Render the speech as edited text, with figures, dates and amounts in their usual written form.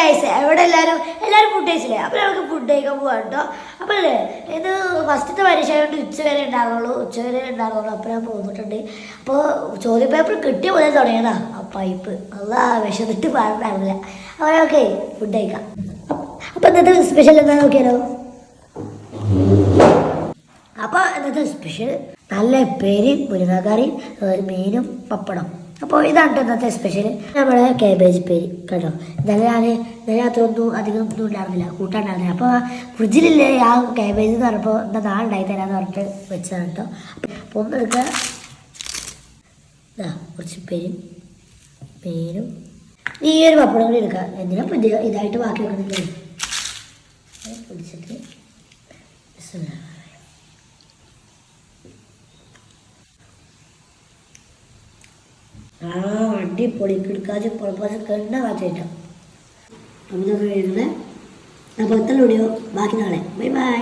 Guys എവിടെ എല്ലാവരും food കഴിച്ചില്ലേ? അപ്പോൾ നമുക്ക് ഫുഡ് കഴിക്കാൻ പോകാം കേട്ടോ. അപ്പോൾ അല്ലേ ഇത് ഫസ്റ്റത്തെ പരീക്ഷ ആയതുകൊണ്ട് ഉച്ചവരെ ഉണ്ടാകുള്ളൂ. അപ്പോൾ ഞാൻ പോന്നിട്ടുണ്ട്. അപ്പോൾ ചോദ്യ പേപ്പർ കിട്ടിയ പോലെ തുടങ്ങിയതാ ആ പൈപ്പ്. അല്ലാ വിശന്നിട്ട് പാടുണ്ടാവില്ല. അപ്പോൾ ഓക്കെ ഫുഡ് കഴിക്കാം. അപ്പോൾ ഇന്നത്തെ സ്പെഷ്യൽ എന്താ നോക്കിയാലോ? അപ്പോൾ ഇന്നത്തെ സ്പെഷ്യൽ നല്ല പേര് മുരുങ്ങാക്കറി, മീനും പപ്പടം. അപ്പോൾ ഇതാണ് ഇന്നത്തെ സ്പെഷ്യൽ. നമ്മുടെ കാബേജ് പേര് കേട്ടോ. ഇന്നലെ അത്രയൊന്നും അധികം ഒന്നും ഉണ്ടായിരുന്നില്ല, കൂട്ടാണ്ടായിരുന്നില്ല. അപ്പോൾ ഫ്രിഡ്ജിലില്ലേ ആ കാബേജ് എന്ന് പറഞ്ഞപ്പോൾ എന്താ നാളെ ഉണ്ടായി തരാമെന്ന് പറഞ്ഞിട്ട് വെച്ചതാണ് കേട്ടോ. അപ്പോൾ ഒന്നെടുക്കുക, കുറച്ച് പേരും മീനും ഈ ഒരു പപ്പടം കൂടി എടുക്കുക. എന്തിനാ ഇതായിട്ട് ബാക്കി വെക്കുന്നില്ലേ? പിടിച്ചിട്ട് അടിപൊളി കിടക്കാച്ച് പുറപ്പാച്ച് കണ്ട കാച്ചായിട്ടാണ്. അപ്പോൾ ഇതൊക്കെ വരുന്നത്. അപ്പോൾ എത്ര വീഡിയോ ബാക്കി നാളെ. Bye bye.